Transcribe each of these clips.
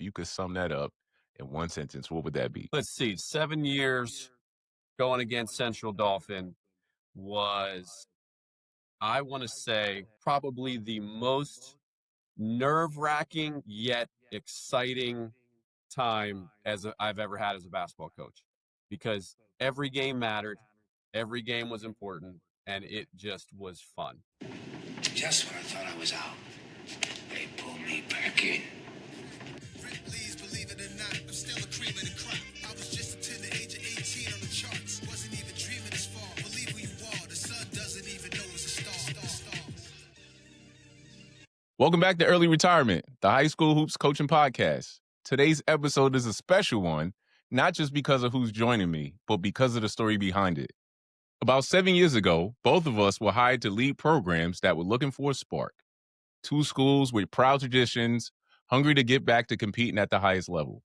you could sum that up in one sentence, what would that be? Let's see, 7 years going against Central Dauphin was, I wanna say, probably the most nerve-wracking yet exciting time I've ever had as a basketball coach, because every game mattered, every game was important, and it just was fun. Just when I thought I was out, they pulled me back in. Please believe it or not, I'm still a cream of the crop. I was just until the age of 18 on the charts. Wasn't even dreaming this far. Believe who you are, the sun doesn't even know it's a star. Welcome back to Early Retirement, the high school hoops coaching podcast. Today's episode is a special one, not just because of who's joining me, but because of the story behind it. About 7 years ago, both of us were hired to lead programs that were looking for a spark. Two schools with proud traditions, hungry to get back to competing at the highest level.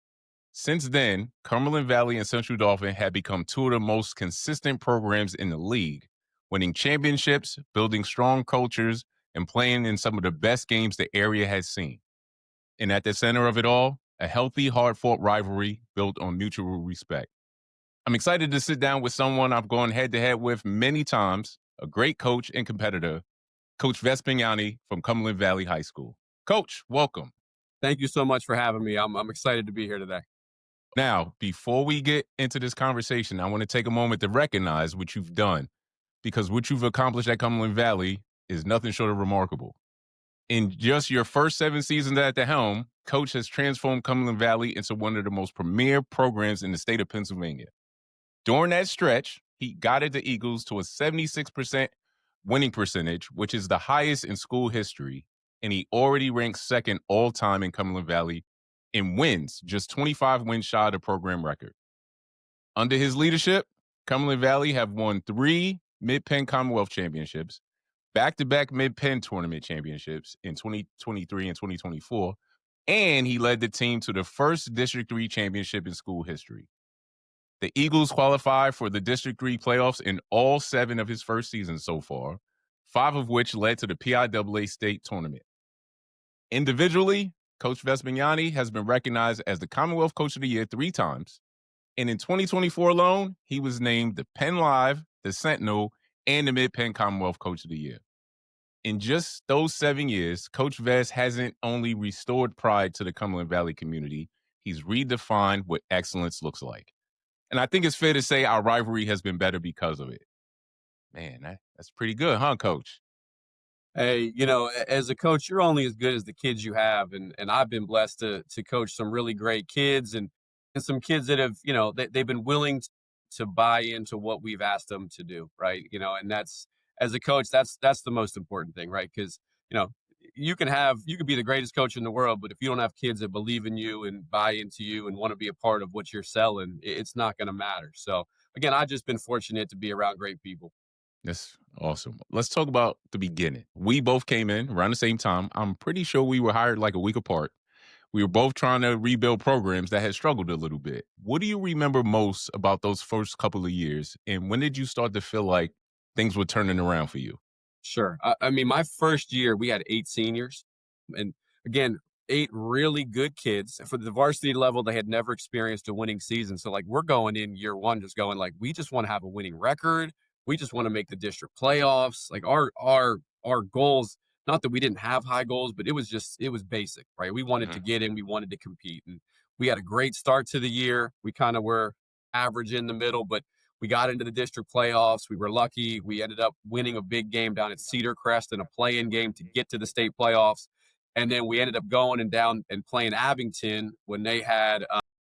Since then, Cumberland Valley and Central Dauphin had become two of the most consistent programs in the league, winning championships, building strong cultures, and playing in some of the best games the area has seen. And at the center of it all, a healthy, hard-fought rivalry built on mutual respect. I'm excited to sit down with someone I've gone head-to-head with many times, a great coach and competitor, Coach Vespignani from Cumberland Valley High School. Coach, welcome. Thank you so much for having me. I'm excited to be here today. Now, before we get into this conversation, I want to take a moment to recognize what you've done, because what you've accomplished at Cumberland Valley is nothing short of remarkable. In just your first 7 seasons at the helm, Coach has transformed Cumberland Valley into one of the most premier programs in the state of Pennsylvania. During that stretch, he guided the Eagles to a 76% winning percentage, which is the highest in school history, and he already ranks second all-time in Cumberland Valley in wins, just 25 wins shy of the program record. Under his leadership, Cumberland Valley have won 3 Mid-Penn Commonwealth Championships, back-to-back Mid-Penn Tournament Championships in 2023 and 2024, and he led the team to the first District 3 championship in school history. The Eagles qualified for the District 3 playoffs in all 7 of his first seasons so far, 5 of which led to the PIAA state tournament. Individually, Coach Vespignani has been recognized as the Commonwealth Coach of the Year 3 times, and in 2024 alone, he was named the Penn Live, the Sentinel, and the Mid-Penn Commonwealth Coach of the Year. In just those 7 years, Coach Ves hasn't only restored pride to the Cumberland Valley community, he's redefined what excellence looks like. And I think it's fair to say our rivalry has been better because of it. Man, that's pretty good, huh, Coach? Hey, as a coach, you're only as good as the kids you have, and I've been blessed to coach some really great kids and some kids that have, they've been willing to buy into what we've asked them to do, right? And that's, as a coach, that's the most important thing, right? Because you could be the greatest coach in the world, but if you don't have kids that believe in you and buy into you and want to be a part of what you're selling, it's not going to matter. So again, I've just been fortunate to be around great people. That's awesome. Let's talk about the beginning. We both came in around the same time. I'm pretty sure we were hired like a week apart. We were both trying to rebuild programs that had struggled a little bit. What do you remember most about those first couple of years? And when did you start to feel like things were turning around for you? Sure. I mean, my first year, we had 8 seniors. And again, 8 really good kids. For the varsity level, they had never experienced a winning season. So, like, we're going in year one just going, like, we just want to have a winning record. We just want to make the district playoffs. Like, our goals, not that we didn't have high goals, but it was basic, right? We wanted to get in. We wanted to compete. And we had a great start to the year. We kind of were average in the middle, but we got into the district playoffs. We were lucky. We ended up winning a big game down at Cedar Crest in a play-in game to get to the state playoffs. And then we ended up going and down and playing Abington when they had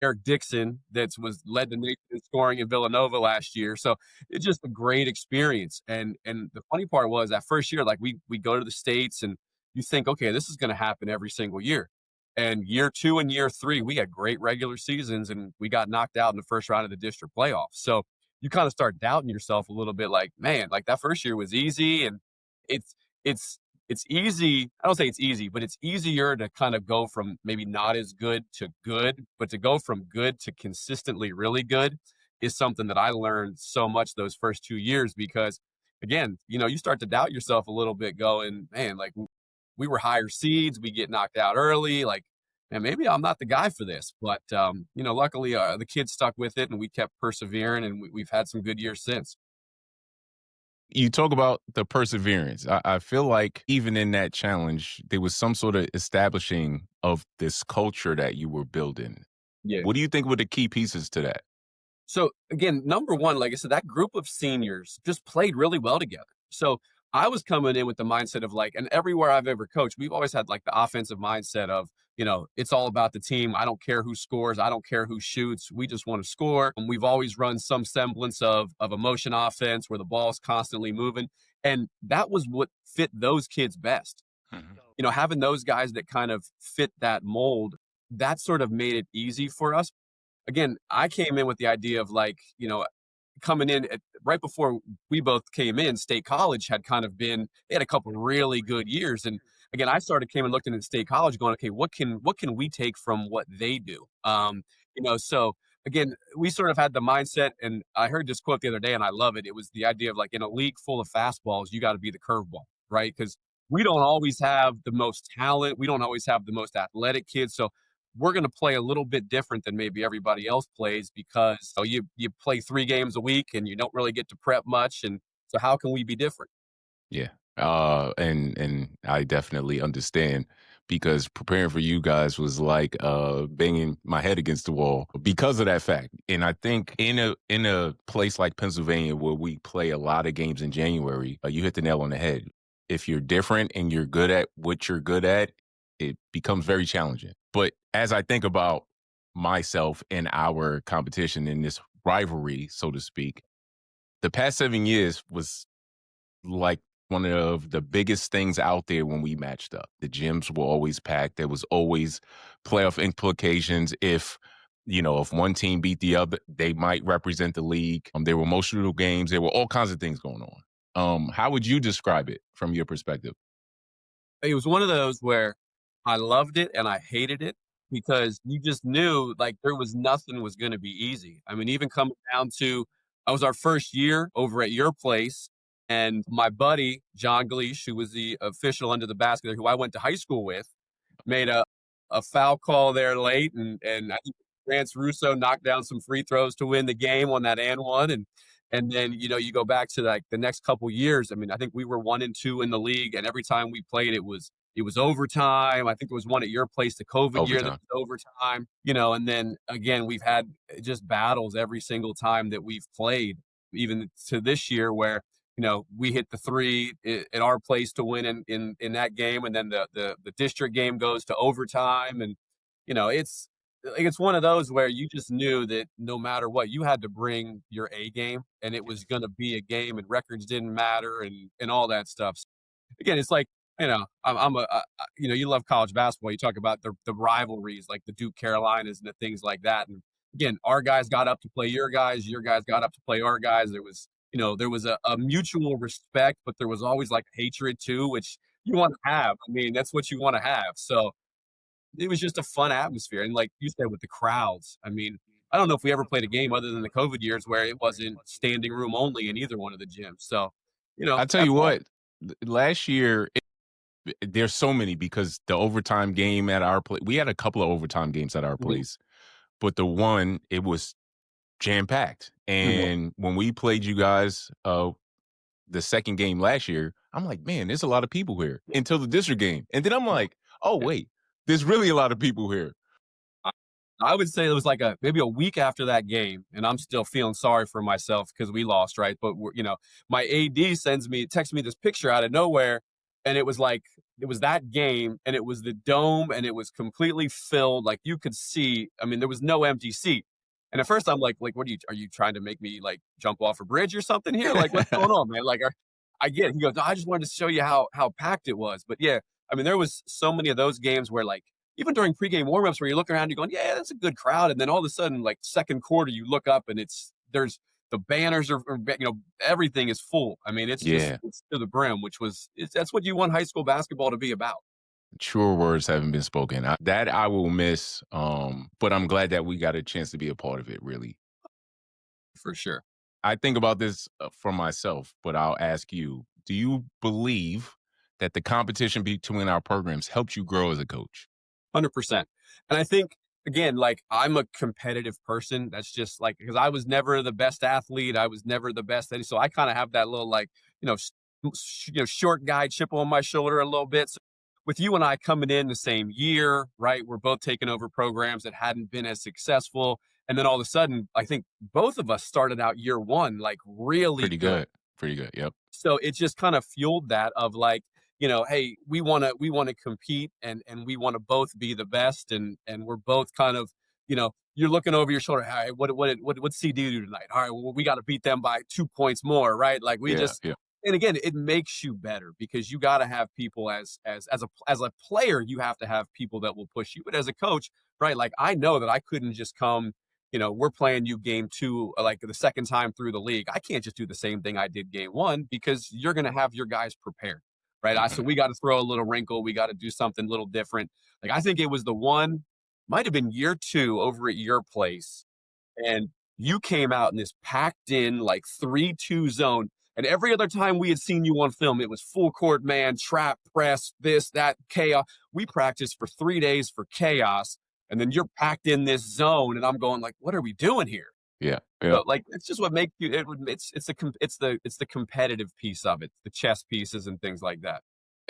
Eric Dixon that led the nation in scoring in Villanova last year. So it's just a great experience. And the funny part was that first year, like we go to the States and you think, okay, this is going to happen every single year. And year 2 and year 3, we had great regular seasons and we got knocked out in the first round of the district playoffs. So you kind of start doubting yourself a little bit, like, man, like that first year was easy. And it's easy. I don't say it's easy, but it's easier to kind of go from maybe not as good to good, but to go from good to consistently really good is something that I learned so much those first 2 years, because again, you start to doubt yourself a little bit going, man, like we were higher seeds, we get knocked out early. Like and maybe I'm not the guy for this, but luckily the kids stuck with it, and we kept persevering, and we've had some good years since. You talk about the perseverance. I feel like even in that challenge, there was some sort of establishing of this culture that you were building. Yeah. What do you think were the key pieces to that? So again, number one, like I said, that group of seniors just played really well together. So I was coming in with the mindset of like, and everywhere I've ever coached, we've always had like the offensive mindset of, it's all about the team. I don't care who scores. I don't care who shoots. We just want to score. And we've always run some semblance of a motion offense where the ball's constantly moving. And that was what fit those kids best. Mhm. Having those guys that kind of fit that mold, that sort of made it easy for us. Again, I came in with the idea of like, coming in right before we both came in, State College had kind of been, they had a couple really good years. And again, I came and looked into State College going, okay, what can we take from what they do? So again, we sort of had the mindset, and I heard this quote the other day and I love it. It was the idea of like, in a league full of fastballs, you got to be the curveball, right? Because we don't always have the most talent. We don't always have the most athletic kids. So we're going to play a little bit different than maybe everybody else plays because you play 3 games a week and you don't really get to prep much. And so how can we be different? Yeah. And I definitely understand because preparing for you guys was like banging my head against the wall because of that fact. And I think in a place like Pennsylvania where we play a lot of games in January, you hit the nail on the head. If you're different and you're good at what you're good at, it becomes very challenging. But as I think about myself and our competition in this rivalry, so to speak, the past 7 years was like one of the biggest things out there when we matched up. The gyms were always packed. There was always playoff implications. If one team beat the other, they might represent the league. There were emotional games. There were all kinds of things going on. How would you describe it from your perspective? It was one of those where I loved it and I hated it because you just knew like there was nothing was going to be easy. I mean, even coming down to, I was our first year over at your place, and my buddy John Gleesh, who was the official under the basket there, who I went to high school with, made a foul call there late, and I think Vance Russo knocked down some free throws to win the game on that and one, and then you go back to like the next couple years. I mean, I think we were 1-2 in the league, and every time we played, it was overtime. I think there was one at your place, the COVID year, that Overtime. was overtime. And then again, we've had just battles every single time that we've played, even to this year where we hit the three at our place to win in that game, and then the district game goes to overtime, and it's one of those where you just knew that no matter what, you had to bring your A game, and it was going to be a game, and records didn't matter, and all that stuff. So, again, it's like you love college basketball. You talk about the rivalries, like the Duke Carolinas and the things like that, and again, our guys got up to play your guys got up to play our guys. There was a mutual respect, but there was always like hatred too, which you want to have. I mean, that's what you want to have. So it was just a fun atmosphere. And like you said, with the crowds, I mean, I don't know if we ever played a game other than the COVID years where it wasn't standing room only in either one of the gyms. So, I tell that's you all. what, last year, there's so many because the overtime game at our place, we had a couple of overtime games at our Mhm. place, but the one, it was jam packed. Mhm. And when we played you guys, the second game last year, I'm like, man, there's a lot of people here until the district game. And then I'm like, oh, Yeah. wait, there's really a lot of people here. I I would say it was like maybe a week after that game, and I'm still feeling sorry for myself because we lost, right? But my AD texts me this picture out of nowhere, and it was like it was that game, and it was the dome, and it was completely filled. Like you could see, I mean, there was no empty seat. And at first, I'm like, what are you trying to make me like jump off a bridge or something here? Like, what's going on, man? Like, I get it. He goes, "No, I just wanted to show you how packed it was." But yeah, I mean, there was so many of those games where like even during pregame warmups where you look around, you're going, yeah, that's a good crowd. And then all of a sudden, like second quarter, you look up and there's the banners everything is full. I mean, Yeah, it's to the brim, that's what you want high school basketball to be about. truer words haven't been spoken. That I will miss, but I'm glad that we got a chance to be a part of it, really. For sure. I think about this for myself, but I'll ask you, do you believe that the competition between our programs helped you grow as a coach? 100%. And I think, again, like, I'm a competitive person. That's just like, because I was never the best athlete. I was never the best. So I kind of have that little, like, short guy chip on my shoulder a little bit. So with you and I coming in the same year, right? We're both taking over programs that hadn't been as successful. And then all of a sudden, I think both of us started out year one, like really Pretty good. good. Pretty good. Yep. So it just kind of fueled that of like, hey, we want to compete, and we want to both be the best, and we're both kind of, you're looking over your shoulder. All right, what's CD do tonight? All right, well, we got to beat them by 2 points more, right? Like we Yeah. just, Yeah. and again, it makes you better because you got to have people as a player, you have to have people that will push you. But as a coach, right? Like I know that I couldn't just come. We're playing you game two, like the second time through the league. I can't just do the same thing I did game one because you're going to have your guys prepared, right? So Mhm. we got to throw a little wrinkle. We got to do something a little different. Like I think it was the one, might have been year two over at your place, and you came out in this packed in like 3-2 zone. And every other time we had seen you on film, it was full court man, trap, press, this, that, chaos. We practiced for 3 days for chaos. And then you're packed in this zone. And I'm going like, what are we doing here? Yeah. Yeah. So like, it's just what makes you, it's the competitive piece of it, the chess pieces and things like that.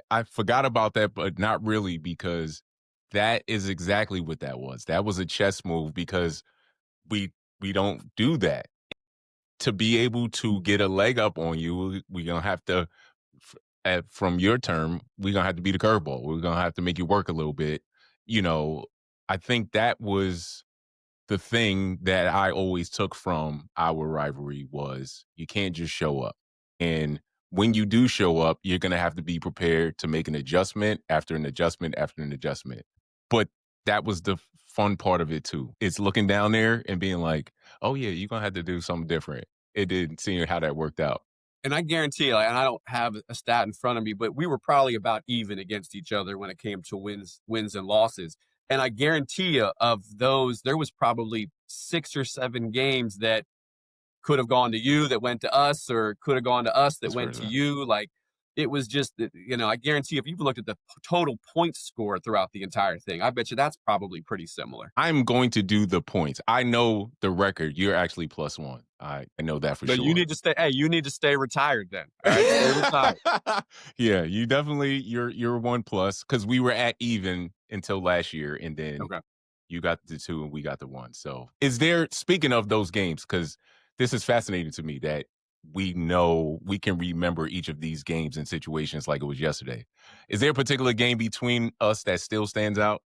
I forgot about that, but not really because that is exactly what that was. That was a chess move because we we don't do that. To be able to get a leg up on you, we're gonna have to, from your term, we're gonna have to be the curveball. We're gonna have to make you work a little bit. You know, I think that was the thing that I always took from our rivalry was you can't just show up. And when you do show up, you're going to have to be prepared to make an adjustment after an adjustment after an adjustment. But that was the fun part of it too. It's looking down there and being like, oh yeah, you're going to have to do something different. It didn't see how that worked out. And I guarantee you, like, and I don't have a stat in front of me, but we were probably about even against each other when it came to wins and losses. And I guarantee you, of those, there was probably 6 or 7 games that could have gone to you that went to us, or could have gone to us that That's went fair to enough. you. Like it was just, I guarantee if you've looked at the total points score throughout the entire thing, I bet you that's probably pretty similar. I'm going to do the points. I know the record. You're actually +1. I know that for But you sure. need to stay. Hey, you need to stay retired then. All right, stay retired. Yeah, you definitely you're 1+ because we were at even until last year, and then Okay. you got the 2 and we got the 1. So, is there, speaking of those games, because this is fascinating to me that we know we can remember each of these games and situations like it was yesterday. Is there a particular game between us that still stands out?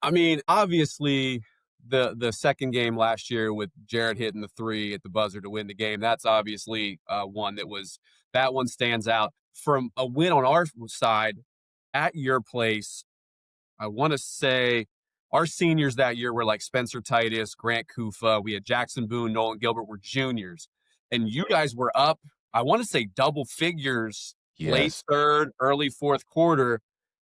I mean, obviously, the second game last year with Jared hitting the three at the buzzer to win the game, that's obviously one that one stands out. From a win on our side at your place, I want to say our seniors that year were like Spencer Titus, Grant Kufa. We had Jackson Boone, Nolan Gilbert were juniors. And you guys were up, I want to say double figures, late Yes. third, early fourth quarter.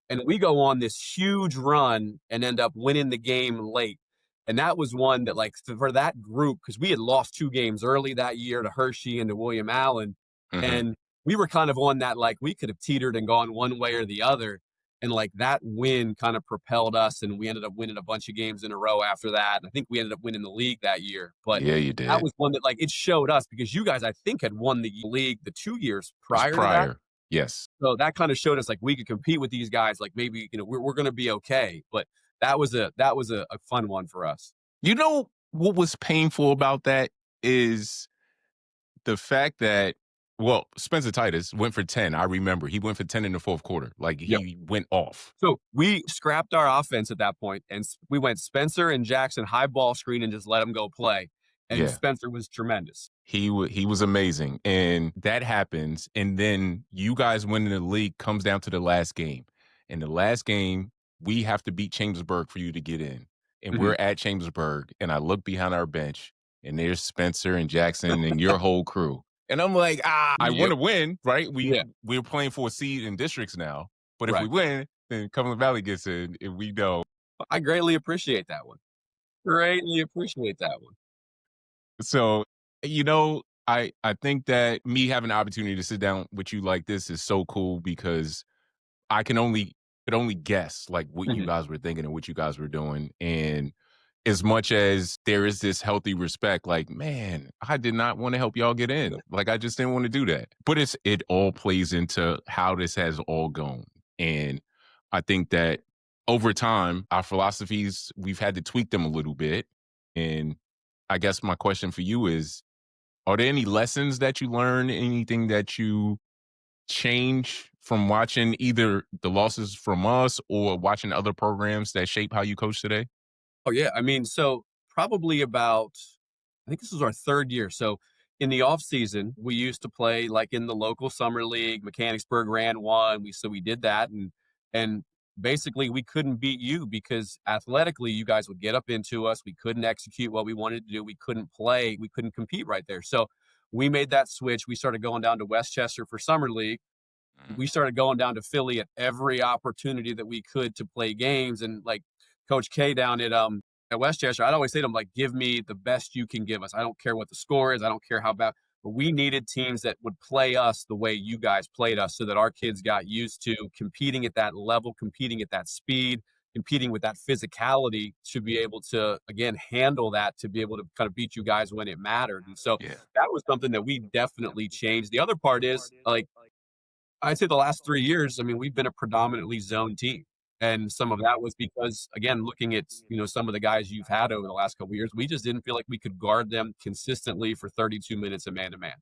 And we go on this huge run and end up winning the game late. And that was one that, like, for that group, because we had lost 2 games early that year to Hershey and to William Allen. Mhm. And we were kind of on that, like, we could have teetered and gone one way or the other. And like that win kind of propelled us, and we ended up winning a bunch of games in a row after that. And I think we ended up winning the league that year. But Yeah, you that did. was one that, like, it showed us because you guys, I think, had won the league the 2 years It was prior to that. prior. Yes. So that kind of showed us like we could compete with these guys. Like maybe, we're going to be okay. But that was a fun one for us. You know what was painful about that is the fact that, well, Spencer Titus went for 10. I remember he went for 10 in the fourth quarter. Like Yep. he went off. So we scrapped our offense at that point, and we went Spencer and Jackson high ball screen and just let them go play. And Yeah. Spencer was tremendous. He was amazing. And that happens. And then you guys winning the league comes down to the last game. In the last game, we have to beat Chambersburg for you to get in. And Mhm. we're at Chambersburg. And I look behind our bench, and there's Spencer and Jackson and your whole crew. And I'm like, I want Yep. to win, right? Yeah. We're playing for a seed in districts now. But if we Right. win, then Cumberland Valley gets in. If we don't. I greatly appreciate that one. Greatly appreciate that one. So, I think that me having the opportunity to sit down with you like this is so cool because I can only could only guess like what you Mhm. guys were thinking and what you guys were doing. And as much as there is this healthy respect, like, man, I did not want to help y'all get in. Like, I just didn't want to do that. But it all plays into how this has all gone. And I think that over time, our philosophies, we've had to tweak them a little bit. And I guess my question for you is, are there any lessons that you learn, anything that you change from watching either the losses from us or watching other programs that shape how you coach today? Oh, yeah. I mean, so probably about, I think this was our 3rd year. So in the off season, we used to play like in the local summer league. Mechanicsburg ran one. We did that, and basically we couldn't beat you because athletically you guys would get up into us. We couldn't execute what we wanted to do. We couldn't play. We couldn't compete right there. So we made that switch. We started going down to Westchester for summer league. We started going down to Philly at every opportunity that we could to play games. And like Coach K down at Westchester, I'd always say to him, like, give me the best you can give us. I don't care what the score is, I don't care how bad, but we needed teams that would play us the way you guys played us so that our kids got used to competing at that level, competing at that speed, competing with that physicality to be able to again handle that, to be able to kind of beat you guys when it mattered. And so Yeah. that was something that we definitely changed. The other part is like I'd say the last 3 years, I mean, we've been a predominantly zone team, and some of that was because, again, looking at, some of the guys you've had over the last couple of years, we just didn't feel like we could guard them consistently for 32 minutes of man-to-man.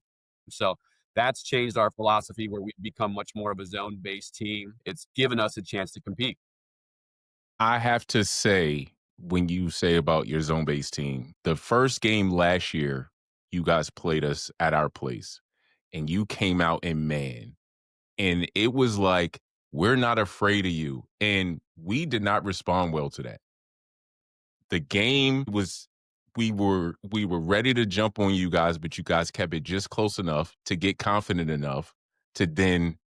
So, that's changed our philosophy where we've become much more of a zone-based team. It's given us a chance to compete. I have to say, when you say about your zone based team, the first game last year, you guys played us at our place and you came out in man. And it was like, we're not afraid of you. And we did not respond well to that. The game was we were ready to jump on you guys, but you guys kept it just close enough to get confident enough to then,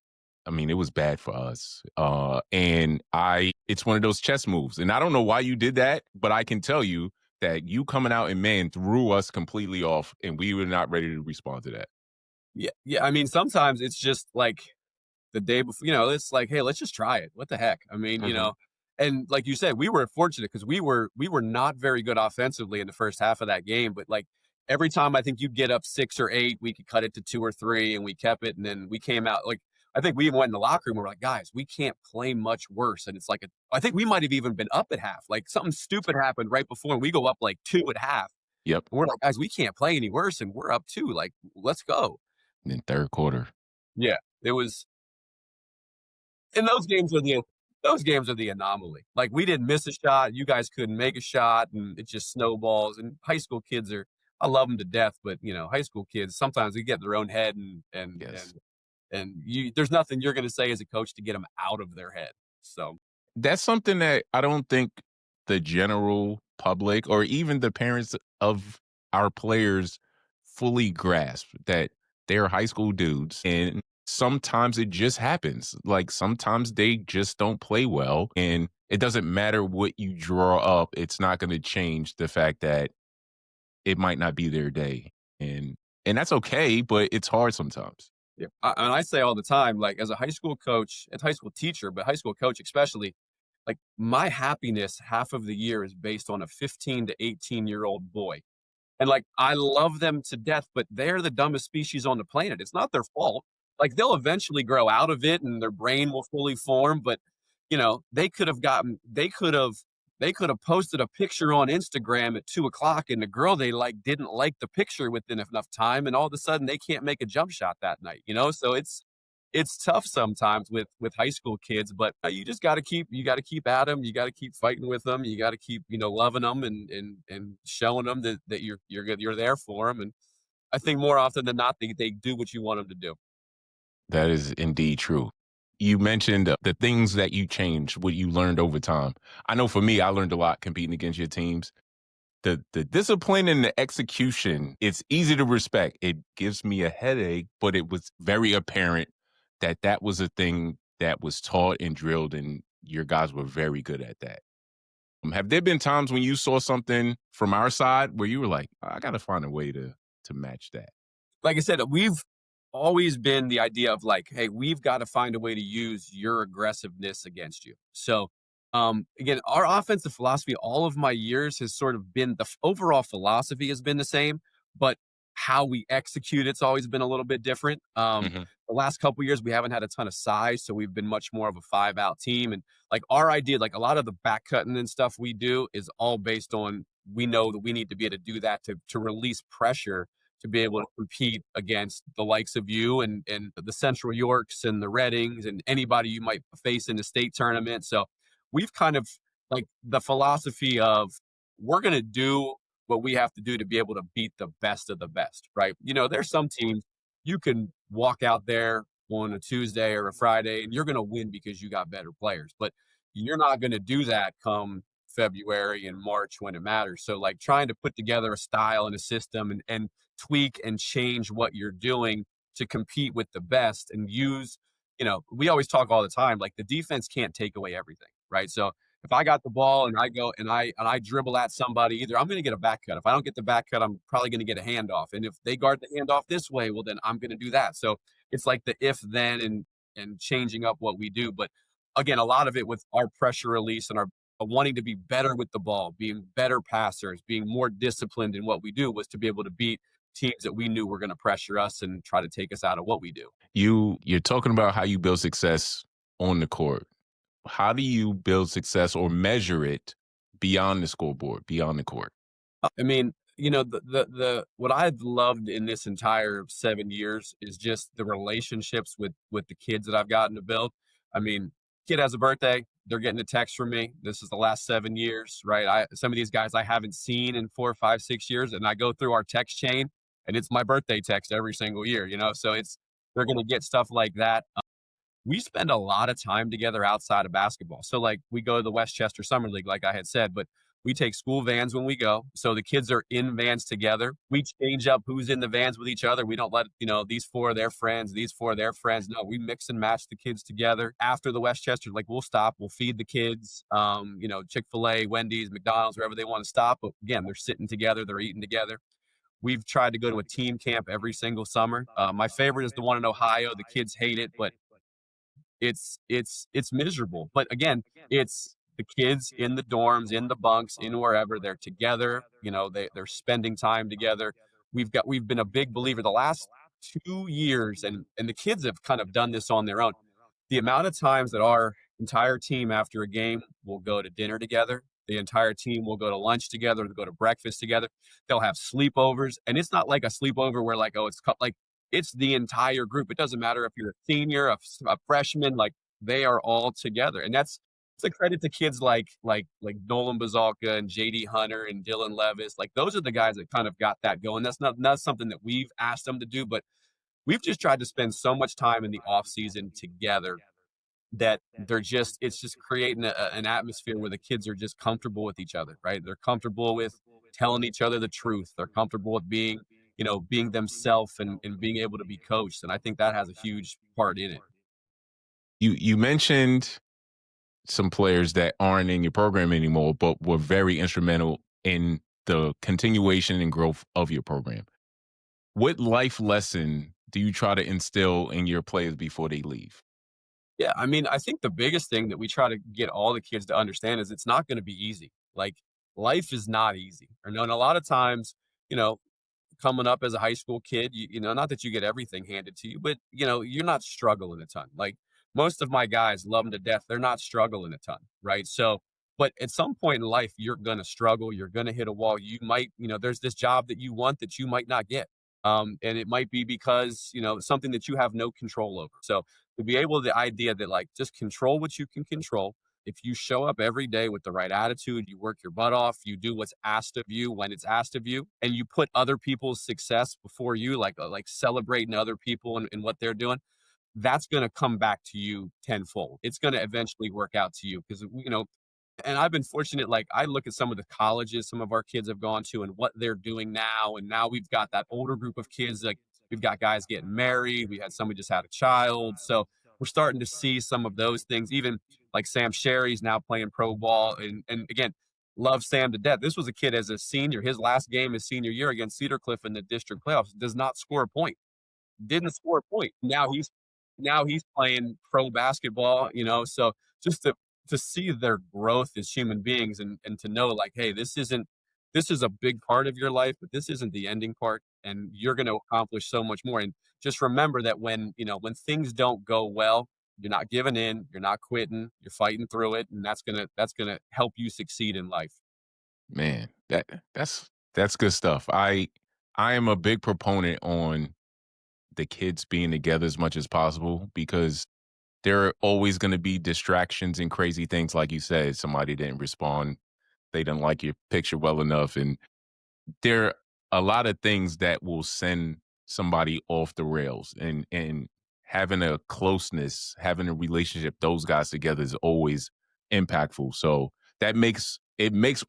I mean, it was bad for us. And it's one of those chess moves. And I don't know why you did that, but I can tell you that you coming out in man threw us completely off and we were not ready to respond to that. Yeah, yeah, I mean, sometimes it's just like the day before, it's like, "Hey, let's just try it. What the heck?" I mean, Mhm. and like you said, we were fortunate because we were not very good offensively in the first half of that game, but, like, every time I think you'd get up 6 or 8, we could cut it to 2 or 3, and we kept it, and then we came out like, I think we even went in the locker room, we're like, "Guys, we can't play much worse," and it's like I think we might have even been up at half, like, something stupid happened right before, and we go up, like, 2 at half, Yep. and we're like, "Guys, we can't play any worse, and we're up 2, like, let's go." In third quarter. Yeah, it was. And those games are the anomaly. Like, we didn't miss a shot, you guys couldn't make a shot, and it just snowballs, and high school kids are, I love them to death, but, high school kids, sometimes they get in their own head Yes. and you there's nothing you're gonna say as a coach to get them out of their head. So, That's something that I don't think the general public or even the parents of our players fully grasp that they're high school dudes and sometimes it just happens. Like sometimes they just don't play well and it doesn't matter what you draw up, it's not going to change the fact that it might not be their day. And that's okay, but it's hard sometimes. yeah, and I say all the time, like, as a high school coach, as a high school teacher, but high school coach especially, like, my happiness half of the year is based on a 15 to 18-year-old boy. And, like, I love them to death, but they're the dumbest species on the planet. It's not their fault. Like, they'll eventually grow out of it and their brain will fully form, but, they could have posted a picture on Instagram at 2 o'clock and the girl they like didn't like the picture within enough time, and all of a sudden they can't make a jump shot that night, So it's tough sometimes with high school kids, but you just got to keep at them. You got to keep fighting with them. You got to keep loving them and showing them that you're there for them. And I think more often than not, they do what you want them to do. That is indeed true. You mentioned the things that you changed, what you learned over time. I know for me, I learned a lot competing against your teams. The discipline and the execution, it's easy to respect. It gives me a headache, but it was very apparent that that was a thing that was taught and drilled, and your guys were very good at that. Have there been times when you saw something from our side where you were like, I got to find a way to match that? Like I said, we've always been the idea of like, hey, we've got to find a way to use your aggressiveness against you. So, again, our offensive philosophy, all of my years has sort of been overall philosophy has been the same, but how we execute it's always been a little bit different. Hmm. The last couple years we haven't had a ton of size, so we've been much more of a 5-out team. And like our idea, like a lot of the back cutting and stuff we do is all based on we know that we need to be able to do that to release pressure to be able to compete against the likes of you and the Central Yorks and the Reddings and anybody you might face in the state tournament. So we've kind of like the philosophy of we're going to do what we have to do to be able to beat the best of the best, right? There's some teams you can walk out there on a Tuesday or a Friday and you're going to win because you got better players, but you're not going to do that come February and March when it matters. So like trying to put together a style and a system and tweak and change what you're doing to compete with the best and use, we always talk all the time, like the defense can't take away everything, right? So if I got the ball and I go and I dribble at somebody, either I'm going to get a back cut. If I don't get the back cut, I'm probably going to get a handoff. And if they guard the handoff this way, well, then I'm going to do that. So it's like the if then and changing up what we do. But again, a lot of it with our pressure release and our wanting to be better with the ball, being better passers, being more disciplined in what we do was to be able to beat teams that we knew were going to pressure us and try to take us out of what we do. You're talking about how you build success on the court. How do you build success or measure it beyond the scoreboard, beyond the court? I mean, the what I've loved in this entire 7 years is just the relationships with the kids that I've gotten to build. I mean, kid has a birthday, they're getting a text from me. This is the last 7 years, right? Some of these guys I haven't seen in 4, 5, 6 years, and I go through our text chain, and it's my birthday text every single year. So they're gonna get stuff like that. We spend a lot of time together outside of basketball. So like we go to the Westchester Summer League, like I had said, but we take school vans when we go. So the kids are in vans together. We change up who's in the vans with each other. We don't let, these four are their friends, these four are their friends. No, we mix and match the kids together. After the Westchester, like we'll stop, we'll feed the kids, Chick-fil-A, Wendy's, McDonald's, wherever they want to stop. But again, they're sitting together, they're eating together. We've tried to go to a team camp every single summer. My favorite is the one in Ohio. The kids hate it, but it's miserable. But again, it's the kids in the dorms, in the bunks, in wherever they're together. They're spending time together. We've been a big believer the last 2 years, and the kids have kind of done this on their own. The amount of times that our entire team after a game will go to dinner together, the entire team will go to lunch together, they'll go to breakfast together. They'll have sleepovers, and it's not like a sleepover where like, oh, like it's the entire group. It doesn't matter if you're a senior, a freshman, like they are all together. And it's a credit to kids like Nolan Bazalka and JD Hunter and Dylan Levis. Like those are the guys that kind of got that going. That's not something that we've asked them to do, but we've just tried to spend so much time in the off season together that it's just creating an atmosphere where the kids are just comfortable with each other, right? They're comfortable with telling each other the truth. They're comfortable with being themselves and being able to be coached. And I think that has a huge part in it. You mentioned some players that aren't in your program anymore, but were very instrumental in the continuation and growth of your program. What life lesson do you try to instill in your players before they leave? Yeah, I mean, I think the biggest thing that we try to get all the kids to understand is it's not going to be easy. Like life is not easy. And a lot of times, you know, coming up as a high school kid, not that you get everything handed to you, but you're not struggling a ton. Like most of my guys love them to death. They're not struggling a ton, right? So, but at some point in life, you're going to struggle. You're going to hit a wall. You might, there's this job that you want that you might not get. And it might be because, something that you have no control over. So to be able the idea that like, just control what you can control. If you show up every day with the right attitude, you work your butt off, you do what's asked of you when it's asked of you, and you put other people's success before you, like celebrating other people and what they're doing, that's going to come back to you tenfold. It's going to eventually work out to you because, and I've been fortunate, like I look at some of the colleges some of our kids have gone to and what they're doing now. And now we've got that older group of kids, like we've got guys getting married. We had somebody just had a child. So we're starting to see some of those things, even like Sam Sherry's now playing pro ball. And again, love Sam to death. This was a kid as a senior. His last game his senior year against Cedar Cliff in the district playoffs does not score a point. didn't score a point. Now he's playing pro basketball, so just to see their growth as human beings and to know like, hey, this is a big part of your life, but this isn't the ending part, and you're going to accomplish so much more. And just remember that when things don't go well, you're not giving in, you're not quitting, you're fighting through it, and that's gonna help you succeed in life. Man, that's good stuff. I am a big proponent on the kids being together as much as possible because there are always going to be distractions and crazy things. Like you said, somebody didn't respond, they didn't like your picture well enough, and there are a lot of things that will send somebody off the rails, and having a closeness, having a relationship, those guys together is always impactful. So it makes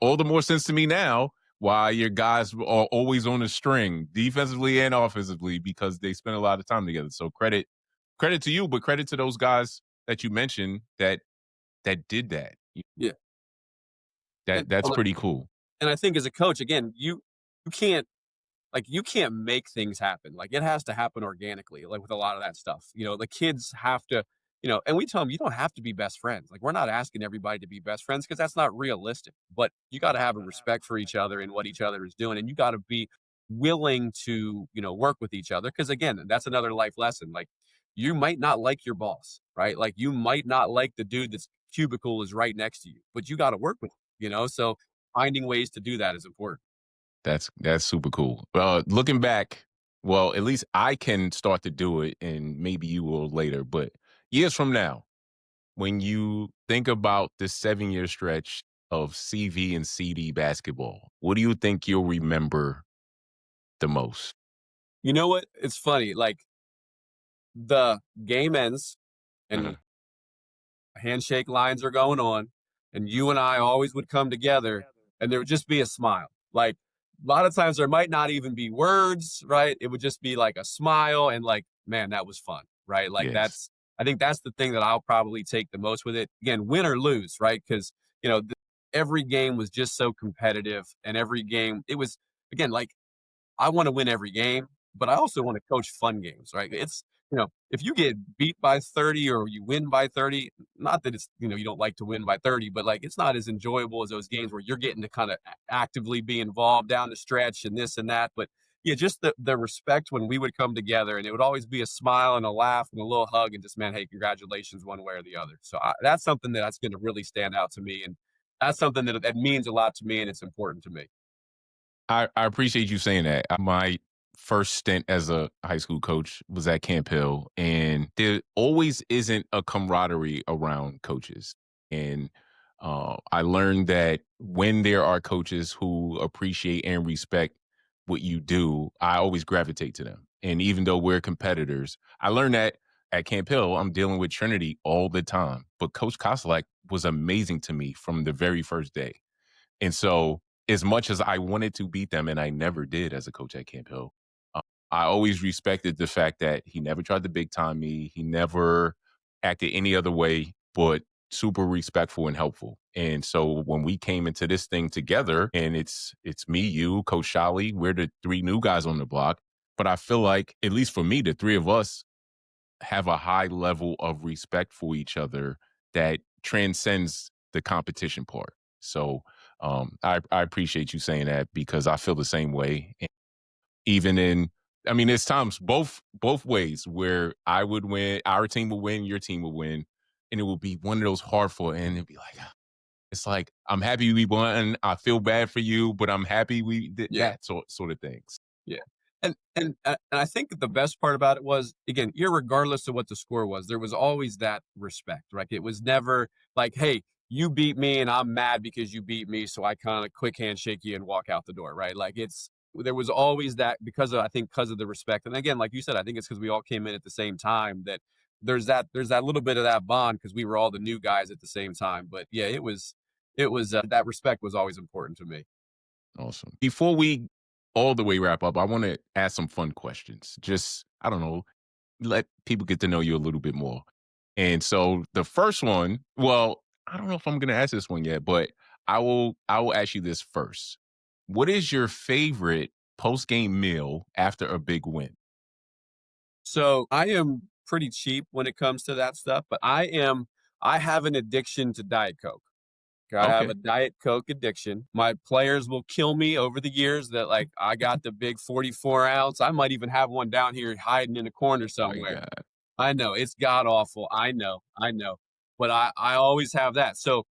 all the more sense to me now why your guys are always on the string defensively and offensively, because they spend a lot of time together. So credit to you, but credit to those guys that you mentioned that did that. Yeah. That's Well, pretty cool. and I think as a coach, again, you can't you can't make things happen. Like it has to happen organically, like with a lot of that stuff. The kids have to, and we tell them you don't have to be best friends. Like we're not asking everybody to be best friends because that's not realistic. But you got to have a respect for each other and what each other is doing, and you got to be willing to, work with each other. Because again, that's another life lesson. Like you might not like your boss, right? Like you might not like the dude that's cubicle is right next to you, but you got to work with him, So finding ways to do that is important. That's super cool. Looking back, well, at least I can start to do it, and maybe you will later. But years from now, when you think about this 7 year stretch of CV and CD basketball, what do you think you'll remember the most? You know what? It's funny. Like the game ends Uh-huh. and handshake lines are going on, and you and I always would come together, and there would just be a smile. Like a lot of times there might not even be words, right? It would just be like a smile and like, man, that was fun, right? Like Yes. I think that's the thing that I'll probably take the most with it. Again, win or lose, right? Because every game was just so competitive, and every game it was again like I want to win every game, but I also want to coach fun games, right? If you get beat by 30 or you win by 30, not that it's, you don't like to win by 30, but like it's not as enjoyable as those games where you're getting to kind of actively be involved down the stretch and this and that. But yeah, just the respect when we would come together, and it would always be a smile and a laugh and a little hug and just, man, hey, congratulations one way or the other. So that's something that's going to really stand out to me. And that's something that means a lot to me and it's important to me. I appreciate you saying that. My first stint as a high school coach was at Camp Hill, and there always isn't a camaraderie around coaches. And I learned that when there are coaches who appreciate and respect what you do, I always gravitate to them. And even though we're competitors, I learned that at Camp Hill, I'm dealing with Trinity all the time. But Coach Koselak was amazing to me from the very first day. And so, as much as I wanted to beat them, and I never did as a coach at Camp Hill, uh, I always respected the fact that he never tried to big time me. He never acted any other way, but super respectful and helpful. And so when we came into this thing together, and it's me, you, Coach Shally, we're the three new guys on the block. But I feel like, at least for me, the three of us have a high level of respect for each other that transcends the competition part. So I appreciate you saying that, because I feel the same way. And even I mean, there's times both ways where I would win, our team will win, your team will win, and it will be one of those hard fought, and it'd be like, it's like, I'm happy we won. I feel bad for you, but I'm happy we did Yeah. that sort of things. Yeah. And I think that the best part about it was, again, irregardless of what the score was, there was always that respect, right? It was never like, hey, you beat me and I'm mad because you beat me, so I kind of quick handshake you and walk out the door, right? Like there was always that because of the respect. And again, like you said, I think it's because we all came in at the same time that there's that little bit of that bond because we were all the new guys at the same time. But yeah, it was that respect was always important to me. Awesome. Before we all the way wrap up, I want to ask some fun questions. Just, I don't know, let people get to know you a little bit more. And so the first one, well, I don't know if I'm going to ask this one yet, but I will ask you this first. What is your favorite post-game meal after a big win? So I am pretty cheap when it comes to that stuff, but I have an addiction to Diet Coke. I have Okay. a Diet Coke addiction. My players will kill me over the years that like I got the big 44 ounce. I might even have one down here hiding in a corner My somewhere. God. I know it's god awful. I know. But I always have that. So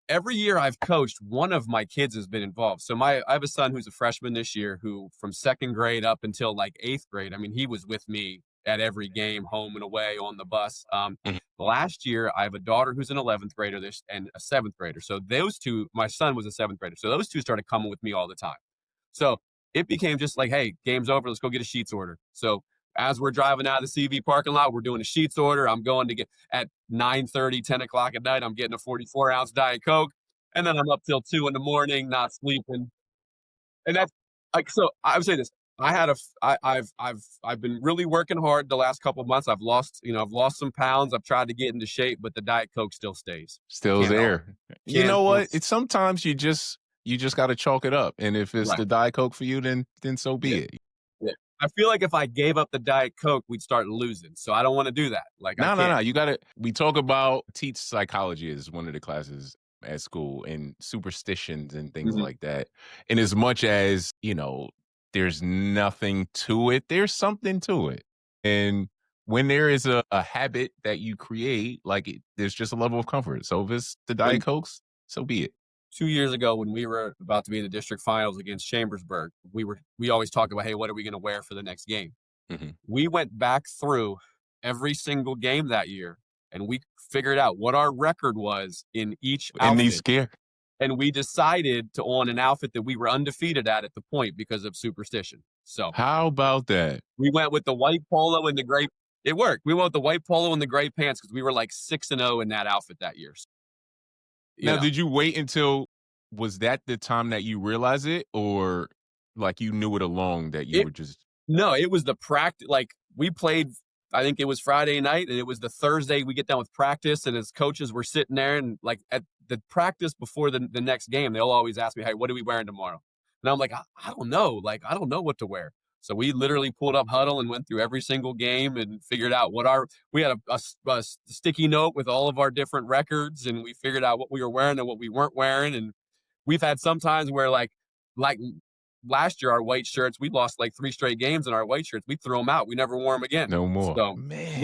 every year I've coached, one of my kids has been involved. So I have a son who's a freshman this year who from second grade up until like eighth grade, I mean, he was with me at every game, home and away on the bus. Mhm. Last year, I have a daughter who's an 11th grader and a seventh grader. So those two, my son was a seventh grader. So those two started coming with me all the time. So it became just like, hey, game's over. Let's go get a sheets order. So as we're driving out of the CV parking lot, we're doing a sheets order. I'm going to get at 9:30, 10 o'clock at night. I'm getting a 44-ounce Diet Coke. And then I'm up till 2 in the morning, not sleeping. And that's like, so I would say this. I had a, f- I've been really working hard the last couple of months. I've lost some pounds. I've tried to get into shape, but the Diet Coke still stays. Still Can't help. there. You Can't. know what? It's It's sometimes you just got to chalk it up. And if it's right. the Diet Coke for you, then so be Yeah. it. Yeah. I feel like if I gave up the Diet Coke, we'd start losing. So I don't want to do that. Like I No, no, can't. no. You got to. We talk about teach psychology is one of the classes at school and superstitions and things Mhm. like that. And as much as, there's nothing to it, there's something to it. And when there is a habit that you create, like there's just a level of comfort. So if it's the Diet When Cokes, so be it. 2 years ago, when we were about to be in the district finals against Chambersburg, we always talk about, hey, what are we going to wear for the next game? Mhm. We went back through every single game that year and we figured out what our record was in each And these outfit. scare. And we decided to on an outfit that we were undefeated at the point because of superstition. So How about that? we went with the white polo and the gray. It worked. We went with the white polo and the gray pants because we were like 6-0 in that outfit that year. So, you Now, know, did you wait until was that the time that you realized it, or like you knew it along that you it were just no, it was the practice. Like we played, I think it was Friday night, and it was the Thursday we get done with practice, and as coaches were sitting there, and like at the practice before the next game, they'll always ask me, "Hey, what are we wearing tomorrow?" And I'm like, I don't know. Like I don't know what to wear. So we literally pulled up huddle and went through every single game and figured out what our we had a sticky note with all of our different records, and we figured out what we were wearing and what we weren't wearing, and we've had some times where like last year, our white shirts, we lost like 3 straight games in our white shirts. We threw them out. We never wore them again. no more? So, a little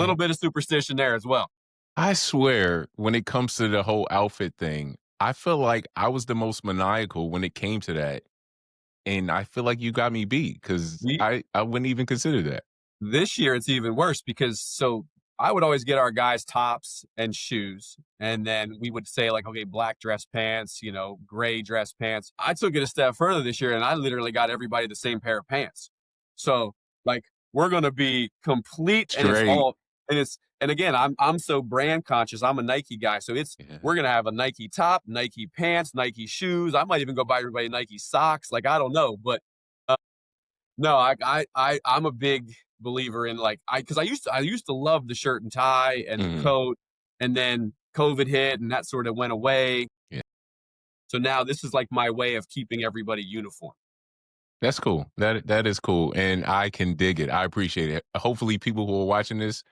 Man, bit of superstition there as well. I swear, when it comes to the whole outfit thing, I feel like I was the most maniacal when it came to that. And I feel like you got me beat because We I wouldn't even consider that. This year, it's even worse because I would always get our guys tops and shoes, and then we would say like, okay, black dress pants, gray dress pants. I took it a step further this year, and I literally got everybody the same pair of pants. So like, we're gonna be complete, and it's Straight. all, and again, I'm so brand conscious. I'm a Nike guy, so Yeah. we're gonna have a Nike top, Nike pants, Nike shoes. I might even go buy everybody Nike socks. Like I don't know, but uh, no, I'm a big believer in like because I used to love the shirt and tie and the Mhm. coat, and then COVID hit and that sort of went away. Yeah. So now this is like my way of keeping everybody uniform. That's cool. That is cool. And I can dig it. I appreciate it. Hopefully people who are watching this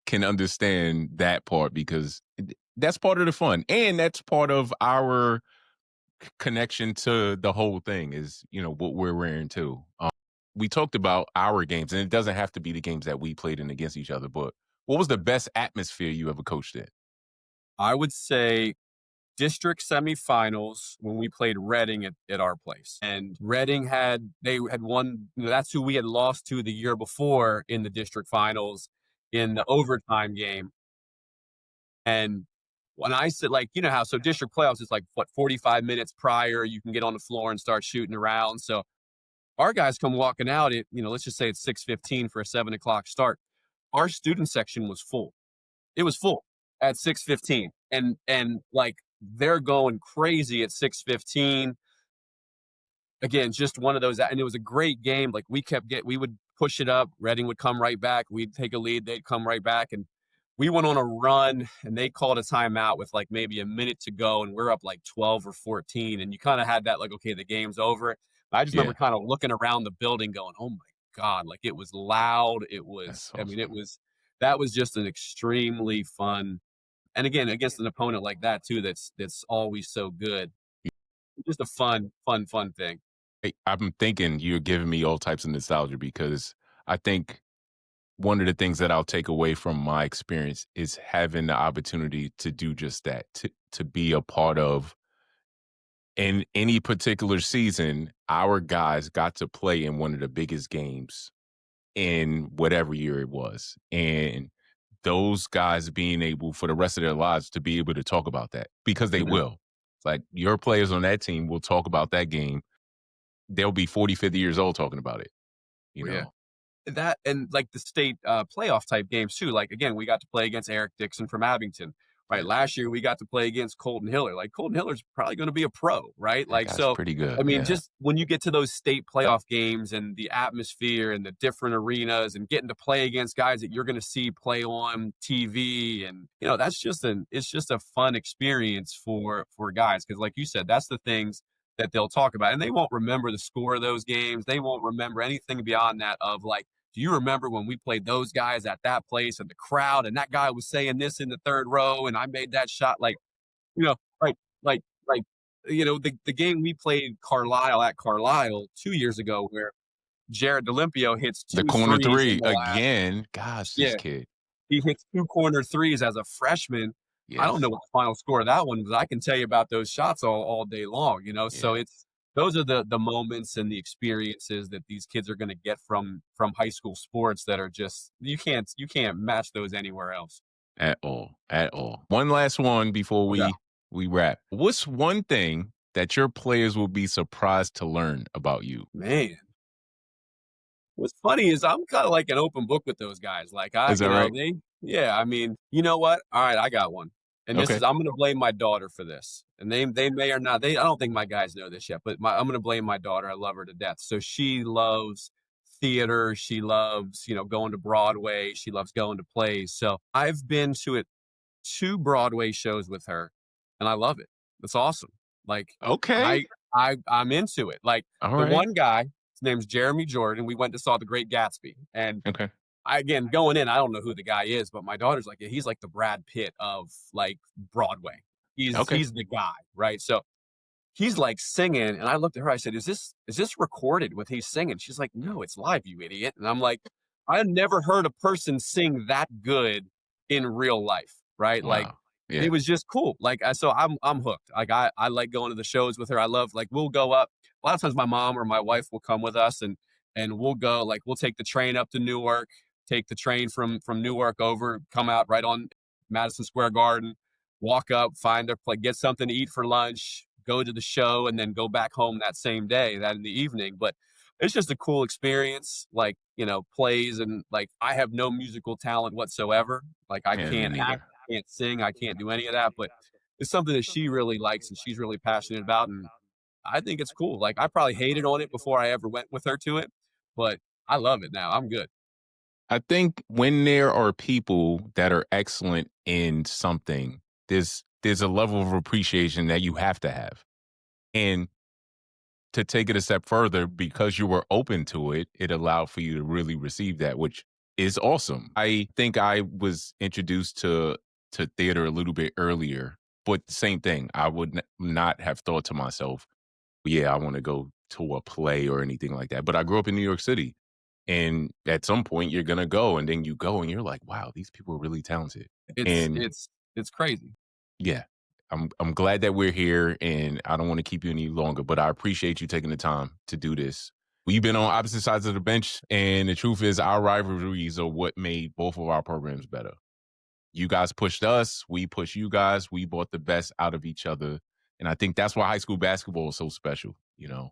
can understand that part because that's part of the fun. And that's part of our connection to the whole thing is, what we're wearing too. We talked about our games, and it doesn't have to be the games that we played in against each other, but what was the best atmosphere you ever coached in? I would say district semifinals when we played Reading at our place. And Reading they had won, that's who we had lost to the year before in the district finals in the overtime game. And when I said, like, you know how, so district playoffs is like, what, 45 minutes prior, you can get on the floor and start shooting around. So our guys come walking out at, let's just say it's 6:15 for a 7 o'clock start. Our student section was full. It was full at 6:15. And like, they're going crazy at 6:15. Again, just one of those, and it was a great game. Like we would push it up. Reading would come right back. We'd take a lead. They'd come right back. And we went on a run and they called a timeout with like maybe a minute to go. And we're up like 12 or 14. And you kind of had that like, okay, the game's over. I just Yeah. remember kind of looking around the building going, oh my God, like it was loud. It was, That's I mean, awesome. that was just an extremely fun, and again, against an opponent like that too, that's always so good. Just a fun thing. Hey, I'm thinking you're giving me all types of nostalgia because I think one of the things that I'll take away from my experience is having the opportunity to do just that, to be a part of in any particular season, our guys got to play in one of the biggest games in whatever year it was. And those guys being able for the rest of their lives to be able to talk about that because they Mhm. will. It's like your players on that team will talk about that game. They'll be 40, 50 years old talking about it, you Oh, yeah. know? That and like the state playoff type games too. Like again, we got to play against Eric Dixon from Abington. Right. Yeah. Last year we got to play against Colton Hiller. Like Colton Hiller's probably going to be a pro, right? That Like guy's so pretty I good. mean, Yeah. just when you get to those state playoff games and the atmosphere and the different arenas and getting to play against guys that you're going to see play on TV, and that's just it's just a fun experience for guys, because like you said, that's the things that they'll talk about, and they won't remember the score of those games. They won't remember anything beyond that of like, do you remember when we played those guys at that place and the crowd and that guy was saying this in the third row and I made that shot? Like, you know, like, like, like, the game we played Carlisle at Carlisle 2 years ago where Jared Delimpio hits The two corner threes in three the last, again. Gosh, this yeah, kid. he hits two corner threes as a freshman. I don't know Yes. what the final score of that one was. I can tell you about those shots all day long. So Yeah. it's those are the moments and the experiences that these kids are going to get from high school sports that are just you can't match those anywhere else. At all. At all. One last one before Yeah. we wrap. What's one thing that your players will be surprised to learn about you? Man, what's funny is I'm kind of like an open book with those guys. Like Is that right? yeah, I mean, you know what? All right, I got one. And Okay. I'm going to blame my daughter for this. And they may or not, I don't think my guys know this yet, but I'm going to blame my daughter. I love her to death. So she loves theater. She loves, going to Broadway. She loves going to plays. So I've been to 2 Broadway shows with her, and I love it. That's awesome. Like Okay. I'm into it. Like All the right. one guy, his name's Jeremy Jordan. We went to saw The Great Gatsby, and Okay. again, going in, I don't know who the guy is, but my daughter's like, yeah, he's like the Brad Pitt of like Broadway. He's Okay. he's the guy, right? So he's like singing, and I looked at her. I said, "Is this recorded? What he's singing?" She's like, "No, it's live, you idiot." And I'm like, I had never heard a person sing that good in real life, right? Like Wow. Yeah. it was just cool. Like so I'm hooked. Like I like going to the shows with her. I love, like, we'll go up. A lot of times my mom or my wife will come with us, and we'll go, like, we'll take the train up to Newark, take the train from Newark over, come out right on Madison Square Garden, walk up, find a like get something to eat for lunch, go to the show, and then go back home that same day, that in the evening. But it's just a cool experience, like, plays, and like I have no musical talent whatsoever. Like I Yeah, me can't act, neither. I can't sing, I can't do any of that, but it's something that she really likes and she's really passionate about, and I think it's cool. Like I probably hated on it before I ever went with her to it, but I love it now. I'm good. I think when there are people that are excellent in something, there's a level of appreciation that you have to have. And to take it a step further, because you were open to it, it allowed for you to really receive that, which is awesome. I think I was introduced to theater a little bit earlier, but same thing. I would not have thought to myself, yeah, I want to go to a play or anything like that. But I grew up in New York City. And at some point you're gonna go, and then you go and you're like, wow, these people are really talented. It's And it's it's crazy. yeah, I'm glad that we're here, and I don't want to keep you any longer, but I appreciate you taking the time to do this. We've been on opposite sides of the bench, and the truth is our rivalries are what made both of our programs better. You guys pushed us, we pushed you guys, we brought the best out of each other. And I think that's why high school basketball is so special.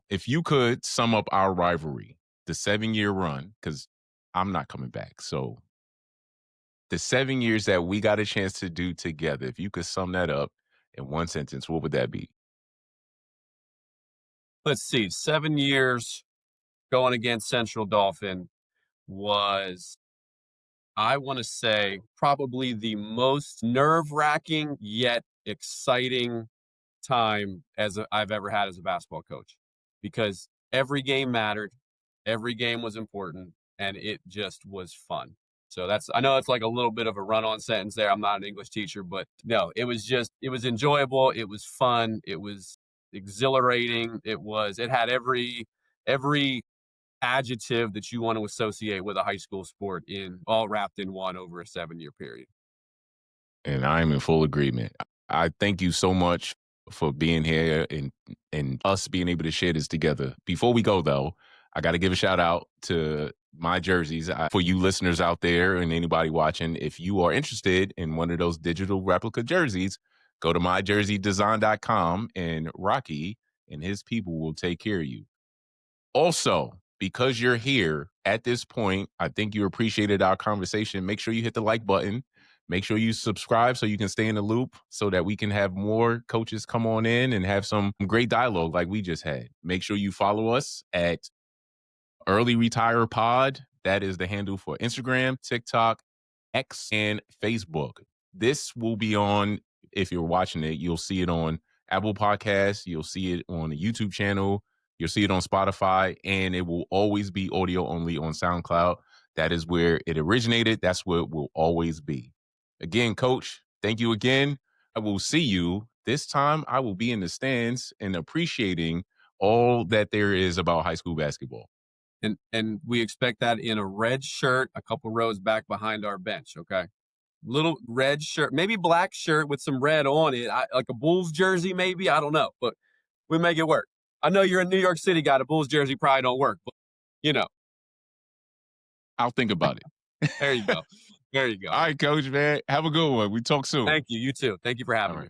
If you could sum up our rivalry, the 7-year run, because I'm not coming back. So the 7 years that we got a chance to do together, if you could sum that up in one sentence, what would that be? Let's see, 7 years going against Central Dauphin was, I want to say, probably the most nerve-wracking yet exciting time I've ever had as a basketball coach, because every game mattered. Every game was important, and it just was fun. So I know it's like a little bit of a run-on sentence there. I'm not an English teacher, but no, it was enjoyable. It was fun. It was exhilarating. It had every adjective that you want to associate with a high school sport all wrapped in one over a 7-year period. And I am in full agreement. I thank you so much for being here and us being able to share this together. Before we go, though, I got to give a shout out to my jerseys. For you listeners out there and anybody watching, if you are interested in one of those digital replica jerseys, go to myjerseydesign.com and Rocky and his people will take care of you. Also, because you're here at this point, I think you appreciated our conversation. Make sure you hit the like button. Make sure you subscribe so you can stay in the loop so that we can have more coaches come on in and have some great dialogue like we just had. Make sure you follow us at Early Retire Pod. That is the handle for Instagram, TikTok, X, and Facebook. This will be on, if you're watching it, you'll see it on Apple Podcasts. You'll see it on the YouTube channel. You'll see it on Spotify, and it will always be audio only on SoundCloud. That is where it originated. That's where it will always be. Again, Coach, thank you again. I will see you. This time I will be in the stands and appreciating all that there is about high school basketball. And we expect that in a red shirt, a couple rows back behind our bench, okay? Little red shirt, maybe black shirt with some red on it, like a Bulls jersey maybe, I don't know, but we make it work. I know you're a New York City guy. The Bulls jersey probably don't work, but, you know. I'll think about it. There you go. There you go. All right, Coach, man. Have a good one. We talk soon. Thank you. You too. Thank you for having me.